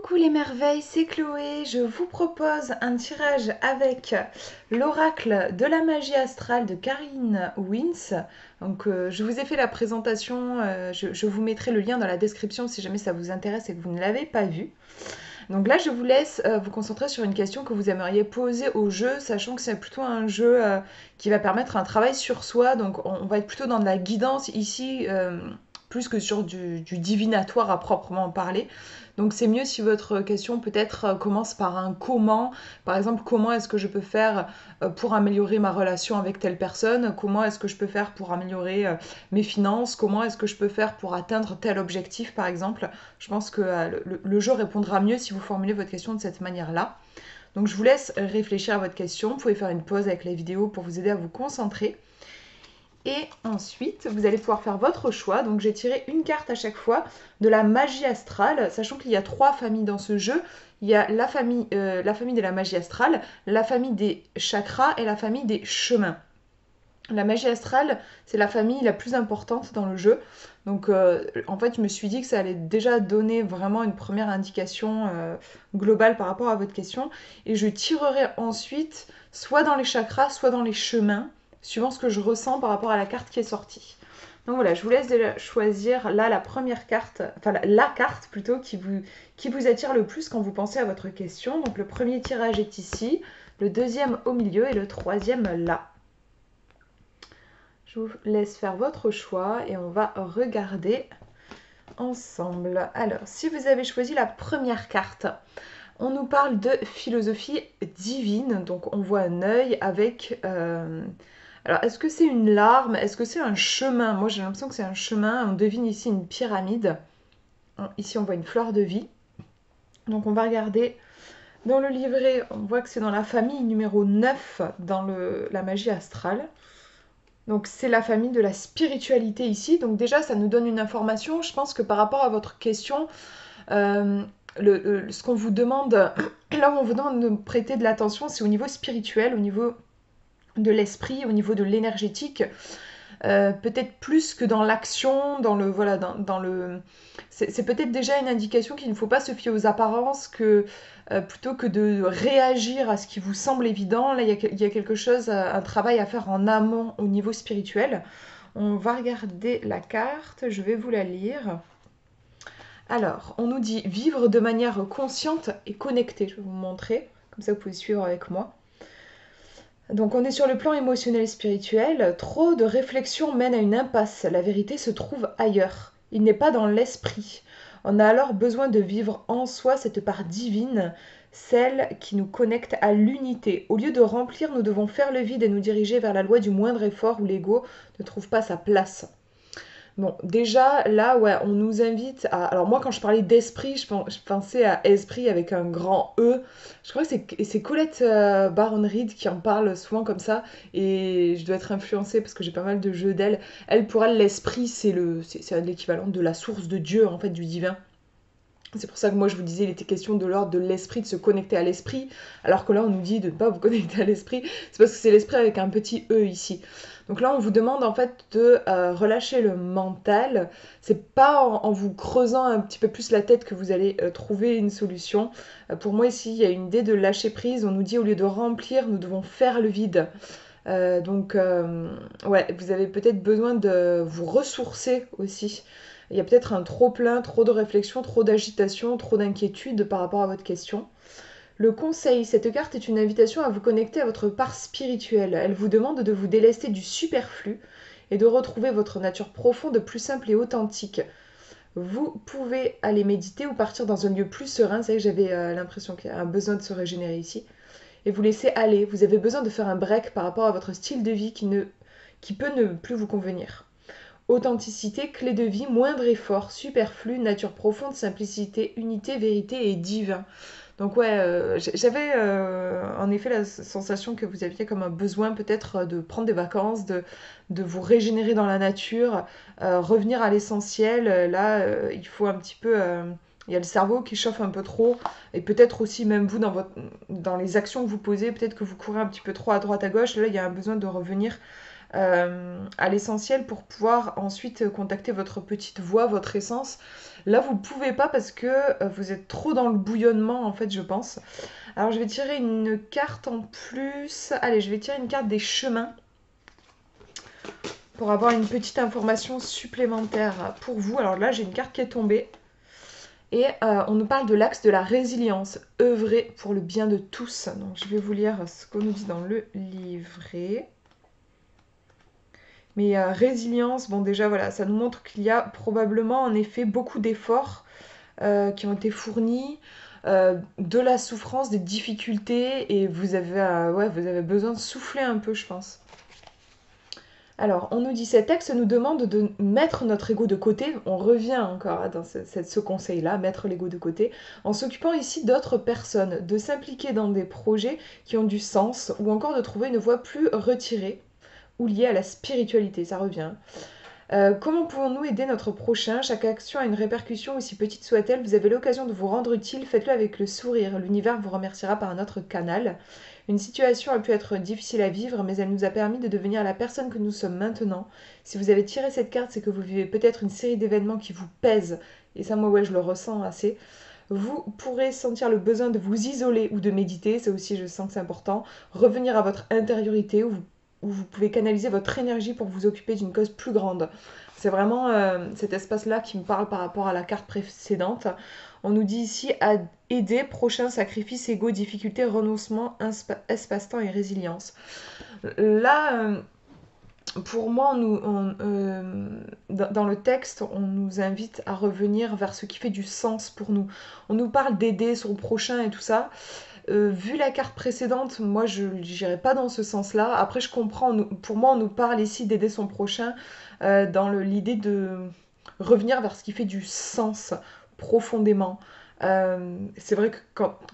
Coucou les merveilles, c'est Chloé. Je vous propose un tirage avec l'oracle de la magie astrale de Karine Wins. Donc, je vous ai fait la présentation, je vous mettrai le lien dans la description si jamais ça vous intéresse et que vous ne l'avez pas vu. Donc là, je vous laisse vous concentrer sur une question que vous aimeriez poser au jeu, sachant que c'est plutôt un jeu qui va permettre un travail sur soi. Donc on va être plutôt dans de la guidance ici, plus que sur du divinatoire à proprement parler. Donc c'est mieux si votre question peut-être commence par un comment. Par exemple, comment est-ce que je peux faire pour améliorer ma relation avec telle personne? Comment est-ce que je peux faire pour améliorer mes finances? Comment est-ce que je peux faire pour atteindre tel objectif, par exemple? Je pense que le jeu répondra mieux si vous formulez votre question de cette manière-là. Donc je vous laisse réfléchir à votre question. Vous pouvez faire une pause avec la vidéo pour vous aider à vous concentrer. Et ensuite, vous allez pouvoir faire votre choix. Donc j'ai tiré une carte à chaque fois de la magie astrale, sachant qu'il y a 3 familles dans ce jeu. Il y a la famille de la magie astrale, la famille des chakras et la famille des chemins. La magie astrale, c'est la famille la plus importante dans le jeu. Donc en fait, je me suis dit que ça allait déjà donner vraiment une première indication globale par rapport à votre question. Et je tirerai ensuite soit dans les chakras, soit dans les chemins, suivant ce que je ressens par rapport à la carte qui est sortie. Donc voilà, je vous laisse déjà choisir là la première carte, enfin la carte plutôt qui vous attire le plus quand vous pensez à votre question. Donc le premier tirage est ici, le deuxième au milieu et le troisième là. Je vous laisse faire votre choix et on va regarder ensemble. Alors, si vous avez choisi la première carte, on nous parle de philosophie divine. Donc, on voit un œil avec... Alors, est-ce que c'est une larme? Est-ce que c'est un chemin? Moi, j'ai l'impression que c'est un chemin. On devine ici une pyramide. Ici, on voit une fleur de vie. Donc, on va regarder... Dans le livret, on voit que c'est dans la famille numéro 9 dans la magie astrale. Donc c'est la famille de la spiritualité ici. Donc déjà, ça nous donne une information. Je pense que par rapport à votre question, euh, ce qu'on vous demande, là où on vous demande de prêter de l'attention, c'est au niveau spirituel, au niveau de l'esprit, au niveau de l'énergétique. Peut-être plus que dans l'action, dans le voilà, dans le. C'est peut-être déjà une indication qu'il ne faut pas se fier aux apparences, que plutôt que de réagir à ce qui vous semble évident, là il y a quelque chose, un travail à faire en amont au niveau spirituel. On va regarder la carte, je vais vous la lire. Alors, on nous dit vivre de manière consciente et connectée. Je vais vous montrer, comme ça vous pouvez suivre avec moi. Donc on est sur le plan émotionnel et spirituel. Trop de réflexion mène à une impasse. La vérité se trouve ailleurs. Il n'est pas dans l'esprit. On a alors besoin de vivre en soi cette part divine, celle qui nous connecte à l'unité. Au lieu de remplir, nous devons faire le vide et nous diriger vers la loi du moindre effort où l'ego ne trouve pas sa place. Bon, déjà, là, ouais, on nous invite à... Alors moi, quand je parlais d'esprit, je pensais à esprit avec un grand E. Je crois que c'est Colette Baron Reed qui en parle souvent comme ça. Et je dois être influencée parce que j'ai pas mal de jeux d'elle. Elle, pour elle, l'esprit, c'est l'équivalent de la source de Dieu, en fait, du divin. C'est pour ça que moi je vous disais, il était question de l'ordre de l'esprit, de se connecter à l'esprit, alors que là on nous dit de ne pas vous connecter à l'esprit. C'est parce que c'est l'esprit avec un petit E ici. Donc là on vous demande en fait de relâcher le mental. C'est pas en vous creusant un petit peu plus la tête que vous allez trouver une solution. Pour moi ici il y a une idée de lâcher prise. On nous dit au lieu de remplir, nous devons faire le vide. Ouais, vous avez peut-être besoin de vous ressourcer aussi. Il y a peut-être un trop plein, trop de réflexion, trop d'agitation, trop d'inquiétude par rapport à votre question. Le conseil, cette carte est une invitation à vous connecter à votre part spirituelle. Elle vous demande de vous délester du superflu et de retrouver votre nature profonde, plus simple et authentique. Vous pouvez aller méditer ou partir dans un lieu plus serein. C'est vrai que j'avais l'impression qu'il y a un besoin de se régénérer ici. Et vous laisser aller. Vous avez besoin de faire un break par rapport à votre style de vie qui peut ne plus vous convenir. Authenticité, clé de vie, moindre effort, superflu, nature profonde, simplicité, unité, vérité et divin. Donc ouais, j'avais en effet la sensation que vous aviez comme un besoin peut-être de prendre des vacances, de vous régénérer dans la nature, revenir à l'essentiel. Là, il faut un petit peu... il y a le cerveau qui chauffe un peu trop, et peut-être aussi même vous dans les actions que vous posez, peut-être que vous courez un petit peu trop à droite à gauche. Là, il y a un besoin de revenir à l'essentiel pour pouvoir ensuite contacter votre petite voix, votre essence. Là, vous ne pouvez pas parce que vous êtes trop dans le bouillonnement, en fait, je pense. Alors, je vais tirer une carte en plus. Allez, je vais tirer une carte des chemins pour avoir une petite information supplémentaire pour vous. Alors là, j'ai une carte qui est tombée. Et on nous parle de l'axe de la résilience, œuvrer pour le bien de tous. Donc je vais vous lire ce qu'on nous dit dans le livret. Mais résilience, bon déjà voilà, ça nous montre qu'il y a probablement en effet beaucoup d'efforts qui ont été fournis, de la souffrance, des difficultés, et vous avez, ouais, vous avez besoin de souffler un peu, je pense. Alors, on nous dit, cet texte nous demande de mettre notre ego de côté, on revient encore dans ce conseil-là, mettre l'ego de côté, en s'occupant ici d'autres personnes, de s'impliquer dans des projets qui ont du sens, ou encore de trouver une voie plus retirée, ou liée à la spiritualité, ça revient. Comment pouvons-nous aider notre prochain? Chaque action a une répercussion, aussi petite soit-elle. Vous avez l'occasion de vous rendre utile, faites-le avec le sourire. L'univers vous remerciera par un autre canal. Une situation a pu être difficile à vivre, mais elle nous a permis de devenir la personne que nous sommes maintenant. Si vous avez tiré cette carte, c'est que vous vivez peut-être une série d'événements qui vous pèsent. Et ça, moi, ouais, je le ressens assez. Vous pourrez sentir le besoin de vous isoler ou de méditer, ça aussi je sens que c'est important. Revenir à votre intériorité où vous pouvez canaliser votre énergie pour vous occuper d'une cause plus grande. C'est vraiment cet espace-là qui me parle par rapport à la carte précédente. On nous dit ici à aider, prochain sacrifice, ego, difficulté, renoncement, espace-temps et résilience. Là, pour moi, dans le texte, on nous invite à revenir vers ce qui fait du sens pour nous. On nous parle d'aider son prochain et tout ça. Vu la carte précédente, moi je n'irai pas dans ce sens-là. Après, je comprends, pour moi, on nous parle ici d'aider son prochain dans l'idée de revenir vers ce qui fait du sens profondément. C'est vrai que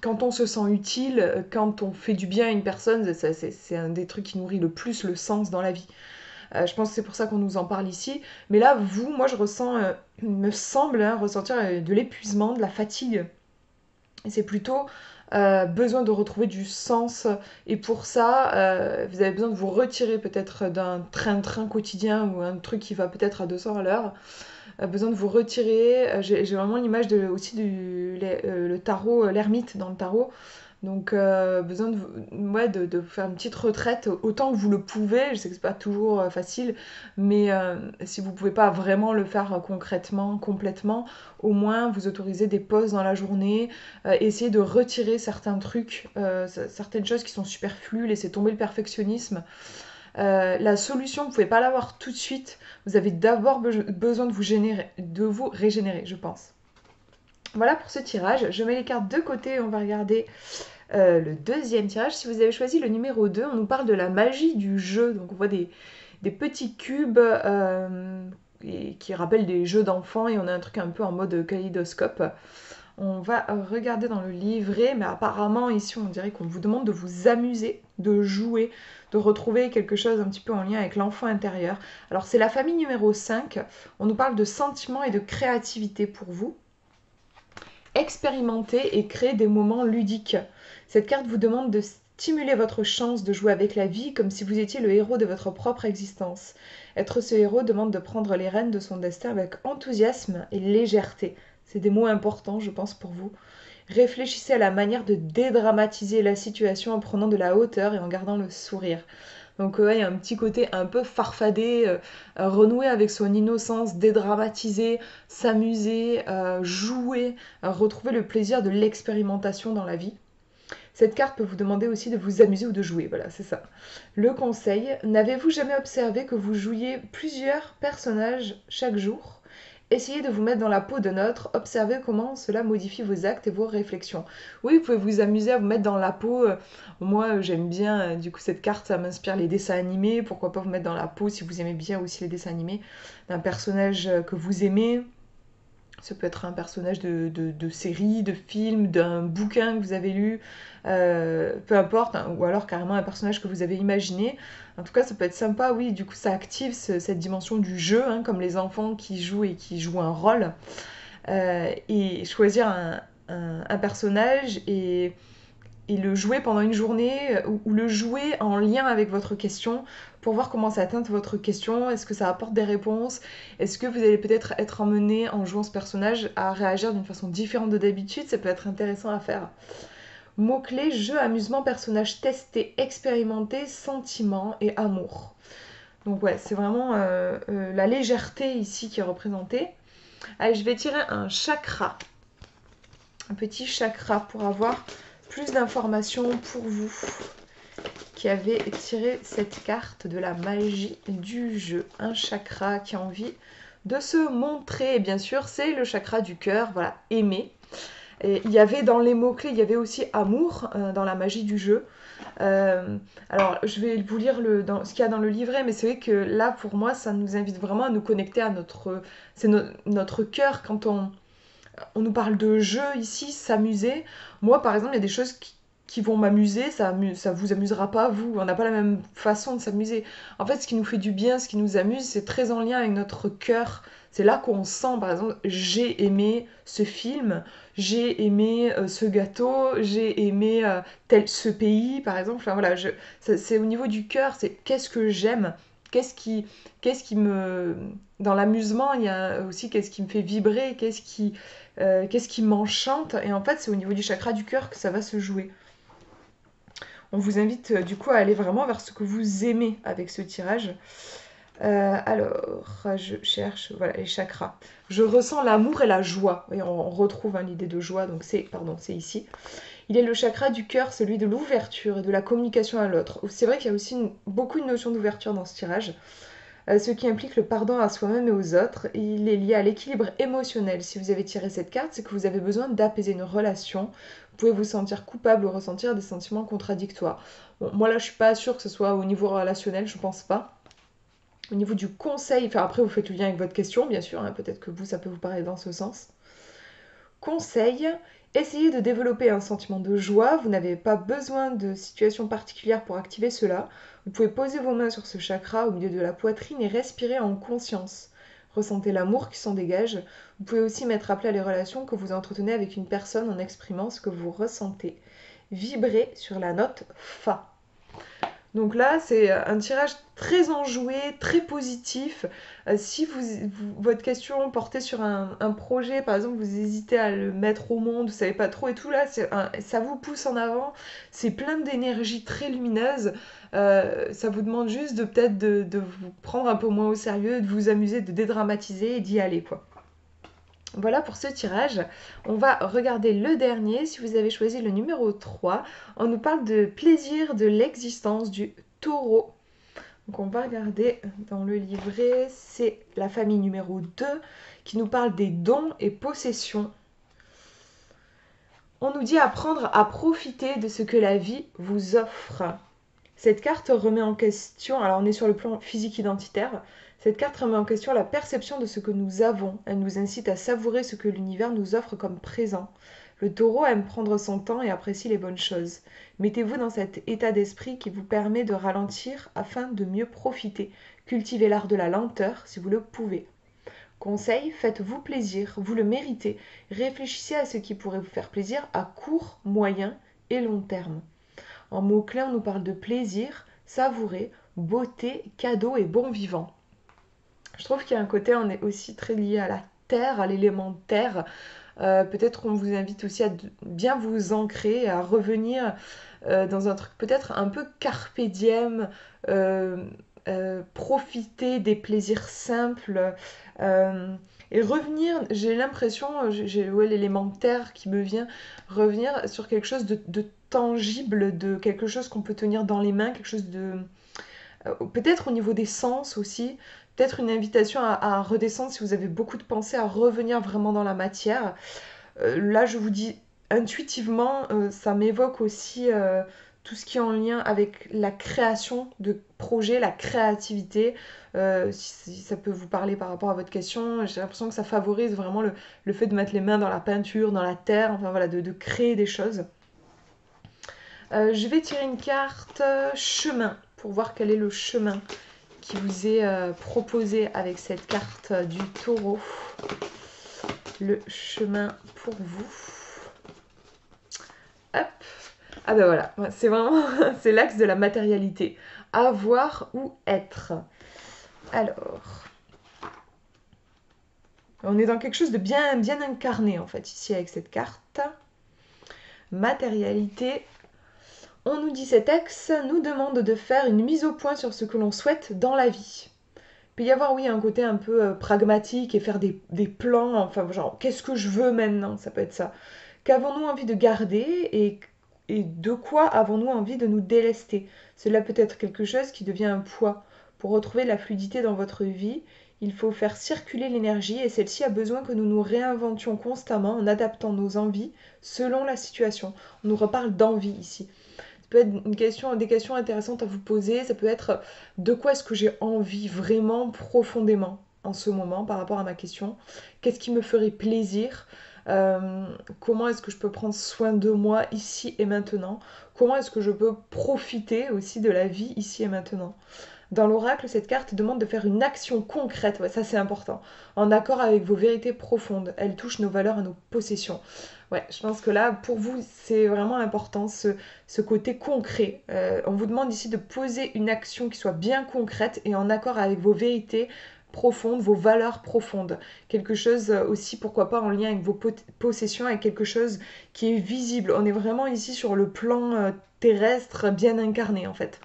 quand on se sent utile, quand on fait du bien à une personne, c'est un des trucs qui nourrit le plus le sens dans la vie. Je pense que c'est pour ça qu'on nous en parle ici. Mais là, moi je ressens, me semble ressentir de l'épuisement, de la fatigue. Et c'est plutôt besoin de retrouver du sens. Et pour ça, vous avez besoin de vous retirer peut-être d'un train-train quotidien ou un truc qui va peut-être à 200 à l'heure. Besoin de vous retirer. J'ai vraiment l'image aussi le tarot, l'ermite dans le tarot. Donc, besoin ouais, de faire une petite retraite autant que vous le pouvez. Je sais que c'est pas toujours facile, mais si vous pouvez pas vraiment le faire concrètement, complètement, au moins vous autorisez des pauses dans la journée, essayez de retirer certains trucs, certaines choses qui sont superflues, laissez tomber le perfectionnisme. La solution, vous ne pouvez pas l'avoir tout de suite. Vous avez d'abord besoin de vous régénérer, je pense. Voilà pour ce tirage. Je mets les cartes de côté et on va regarder le deuxième tirage. Si vous avez choisi le numéro 2, on nous parle de la magie du jeu. Donc on voit des petits cubes qui rappellent des jeux d'enfants et on a un truc un peu en mode kaléidoscope. On va regarder dans le livret, mais apparemment ici on dirait qu'on vous demande de vous amuser, de jouer, de retrouver quelque chose un petit peu en lien avec l'enfant intérieur. Alors c'est la famille numéro 5, on nous parle de sentiments et de créativité pour vous. Expérimenter et créer des moments ludiques. Cette carte vous demande de stimuler votre chance de jouer avec la vie comme si vous étiez le héros de votre propre existence. Être ce héros demande de prendre les rênes de son destin avec enthousiasme et légèreté. C'est des mots importants, je pense, pour vous. Réfléchissez à la manière de dédramatiser la situation en prenant de la hauteur et en gardant le sourire. Donc il y a un petit côté un peu farfadé, renouer avec son innocence, dédramatiser, s'amuser, jouer, retrouver le plaisir de l'expérimentation dans la vie. Cette carte peut vous demander aussi de vous amuser ou de jouer, voilà, c'est ça. Le conseil, n'avez-vous jamais observé que vous jouiez plusieurs personnages chaque jour ? Essayez de vous mettre dans la peau d'un autre, observez comment cela modifie vos actes et vos réflexions. Oui, vous pouvez vous amuser à vous mettre dans la peau. Moi, j'aime bien, du coup, cette carte, ça m'inspire les dessins animés. Pourquoi pas vous mettre dans la peau, si vous aimez bien aussi les dessins animés, d'un personnage que vous aimez. Ça peut être un personnage de série, de film, d'un bouquin que vous avez lu, peu importe, hein, ou alors carrément un personnage que vous avez imaginé. En tout cas, ça peut être sympa, oui, du coup ça active cette dimension du jeu, hein, comme les enfants qui jouent et qui jouent un rôle. Et choisir un personnage et et le jouer pendant une journée ou le jouer en lien avec votre question pour voir comment ça atteint votre question, est-ce que ça apporte des réponses, est-ce que vous allez peut-être être emmené en jouant ce personnage à réagir d'une façon différente de d'habitude, ça peut être intéressant à faire. Mots-clés, jeu, amusement, personnage testé, expérimenté, sentiment et amour. Donc ouais, c'est vraiment la légèreté ici qui est représentée. Allez, je vais tirer un chakra. Un petit chakra pour avoir plus d'informations pour vous qui avez tiré cette carte de la magie du jeu. Un chakra qui a envie de se montrer. Et bien sûr, c'est le chakra du cœur, voilà, aimer. Et il y avait dans les mots-clés, il y avait aussi amour dans la magie du jeu. Alors, je vais vous lire ce qu'il y a dans le livret, mais c'est vrai que là, pour moi, ça nous invite vraiment à nous connecter à notre cœur quand on nous parle de jeu ici, s'amuser. Moi, par exemple, il y a des choses qui vont m'amuser, ça vous amusera pas, vous. On n'a pas la même façon de s'amuser. En fait, ce qui nous fait du bien, ce qui nous amuse, c'est très en lien avec notre cœur. C'est là qu'on sent, par exemple, j'ai aimé ce film, j'ai aimé ce gâteau, j'ai aimé ce pays, par exemple. Enfin, voilà, c'est au niveau du cœur, c'est qu'est-ce que j'aime, qu'est-ce qui me... Dans l'amusement, il y a aussi qu'est-ce qui me fait vibrer, qu'est-ce qui m'enchante. Et en fait, c'est au niveau du chakra du cœur que ça va se jouer. On vous invite du coup à aller vraiment vers ce que vous aimez avec ce tirage. Alors, je cherche, voilà, les chakras. Je ressens l'amour et la joie. Et on retrouve l'idée de joie, donc c'est ici. Il est le chakra du cœur, celui de l'ouverture et de la communication à l'autre. C'est vrai qu'il y a aussi beaucoup de notions d'ouverture dans ce tirage. Ce qui implique le pardon à soi-même et aux autres. Il est lié à l'équilibre émotionnel. Si vous avez tiré cette carte, c'est que vous avez besoin d'apaiser une relation. Vous pouvez vous sentir coupable ou ressentir des sentiments contradictoires. Bon, moi là, je suis pas sûre que ce soit au niveau relationnel, je pense pas. Au niveau du conseil, enfin après vous faites le lien avec votre question, bien sûr, hein, peut-être que vous, ça peut vous parler dans ce sens. Conseil, essayez de développer un sentiment de joie. Vous n'avez pas besoin de situations particulières pour activer cela. Vous pouvez poser vos mains sur ce chakra au milieu de la poitrine et respirer en conscience. Ressentez l'amour qui s'en dégage. Vous pouvez aussi mettre à plat les relations que vous entretenez avec une personne en exprimant ce que vous ressentez. Vibrez sur la note Fa. Donc là, c'est un tirage très enjoué, très positif. Si votre question portait sur un projet, par exemple, vous hésitez à le mettre au monde, vous savez pas trop et tout, là, ça vous pousse en avant. C'est plein d'énergie très lumineuse. Ça vous demande juste de peut-être de vous prendre un peu moins au sérieux, de vous amuser, de dédramatiser et d'y aller, quoi. Voilà pour ce tirage. On va regarder le dernier. Si vous avez choisi le numéro 3, on nous parle de plaisir de l'existence du taureau. Donc on va regarder dans le livret, c'est la famille numéro 2 qui nous parle des dons et possessions. On nous dit apprendre à profiter de ce que la vie vous offre. Cette carte remet en question, alors on est sur le plan physique identitaire, cette carte remet en question la perception de ce que nous avons. Elle nous incite à savourer ce que l'univers nous offre comme présent. Le taureau aime prendre son temps et apprécie les bonnes choses. Mettez-vous dans cet état d'esprit qui vous permet de ralentir afin de mieux profiter. Cultivez l'art de la lenteur si vous le pouvez. Conseil, faites-vous plaisir, vous le méritez. Réfléchissez à ce qui pourrait vous faire plaisir à court, moyen et long terme. En mots-clés, on nous parle de plaisir, savourer, beauté, cadeau et bon vivant. Je trouve qu'il y a un côté, on est aussi très lié à la terre, à l'élément terre. Peut-être on vous invite aussi à bien vous ancrer, à revenir dans un truc peut-être un peu carpe diem, profiter des plaisirs simples et revenir, j'ai l'impression, j'ai l'élément terre qui me vient, revenir sur quelque chose de tangible, de quelque chose qu'on peut tenir dans les mains, quelque chose de... peut-être au niveau des sens aussi, peut-être une invitation à redescendre si vous avez beaucoup de pensées, à revenir vraiment dans la matière. Là, je vous dis intuitivement, ça m'évoque aussi tout ce qui est en lien avec la création de projets, la créativité. Si ça peut vous parler par rapport à votre question, j'ai l'impression que ça favorise vraiment le fait de mettre les mains dans la peinture, dans la terre, enfin voilà, de créer des choses. Je vais tirer une carte chemin pour voir quel est le chemin qui vous est proposé avec cette carte du taureau. Le chemin pour vous. Hop. Ah ben voilà, ouais, c'est vraiment c'est l'axe de la matérialité. Avoir ou être. Alors, on est dans quelque chose de bien, bien incarné en fait ici avec cette carte. Matérialité. On nous dit cet axe nous demande de faire une mise au point sur ce que l'on souhaite dans la vie. Il peut y avoir, oui, un côté un peu pragmatique et faire des plans, enfin, genre, qu'est-ce que je veux maintenant? Ça peut être ça. Qu'avons-nous envie de garder et de quoi avons-nous envie de nous délester? Cela peut être quelque chose qui devient un poids. Pour retrouver la fluidité dans votre vie, il faut faire circuler l'énergie et celle-ci a besoin que nous nous réinventions constamment en adaptant nos envies selon la situation. On nous reparle d'envie ici. Ça peut être des questions intéressantes à vous poser. Ça peut être de quoi est-ce que j'ai envie vraiment profondément en ce moment par rapport à ma question. Qu'est-ce qui me ferait plaisir? Comment est-ce que je peux prendre soin de moi ici et maintenant? Comment est-ce que je peux profiter aussi de la vie ici et maintenant? Dans l'oracle, cette carte demande de faire une action concrète, ouais, ça c'est important, en accord avec vos vérités profondes. Elle touche nos valeurs et nos possessions. Ouais, je pense que là, pour vous, c'est vraiment important, ce côté concret. On vous demande ici de poser une action qui soit bien concrète et en accord avec vos vérités profondes, vos valeurs profondes. Quelque chose aussi, pourquoi pas, en lien avec vos possessions, avec quelque chose qui est visible. On est vraiment ici sur le plan terrestre bien incarné en fait.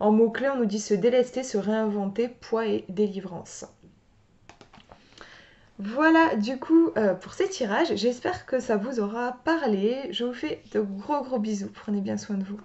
En mots-clés, on nous dit se délester, se réinventer, poids et délivrance. Voilà du coup pour ces tirages. J'espère que ça vous aura parlé. Je vous fais de gros bisous. Prenez bien soin de vous.